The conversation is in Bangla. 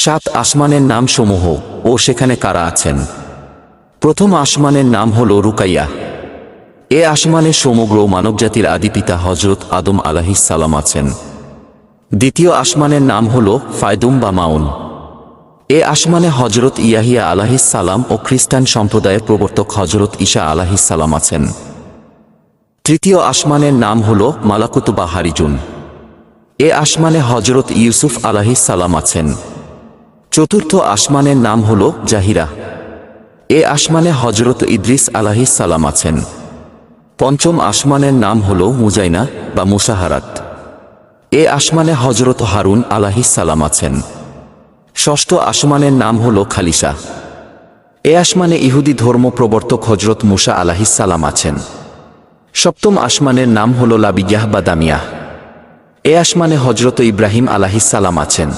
সাত আসমানের নাম সমূহ ও সেখানে কারা আছেন। প্রথম আসমানের নাম হল রুকাইয়া। এ আসমানে সমগ্র মানবজাতির আদিপিতা হজরত আদম আলাইহিস সালাম আছেন। দ্বিতীয় আসমানের নাম হল ফায়দুম বা মাউন। এ আসমানে হজরত ইয়াহিয়া আলাইহিস সালাম ও খ্রিস্টান সম্প্রদায়ের প্রবর্তক হজরত ঈসা আলাইহিস সালাম আছেন। তৃতীয় আসমানের নাম হল মালাকুত বা হারিজুন। এ আসমানে হজরত ইউসুফ আলাইহিস সালাম আছেন। চতুর্থ আসমানের নাম হল জাহিরা। এ আসমানে হজরত ইদ্রিস আলাইহিস সালাম আছেন। পঞ্চম আসমানের নাম হল মুজাইনা বা মুসাহারাত। এ আসমানে হজরত হারুন আলাইহিস সালাম আছেন। ষষ্ঠ আসমানের নাম হল খালিসা। এ আসমানে ইহুদি ধর্ম প্রবর্তক হজরত মুসা আলাইহিস সালাম আছেন। সপ্তম আসমানের নাম হল লাবিয়াহ বা দামিয়াহ। এ আসমানে হজরত ইব্রাহিম আলাইহিস সালাম আছেন।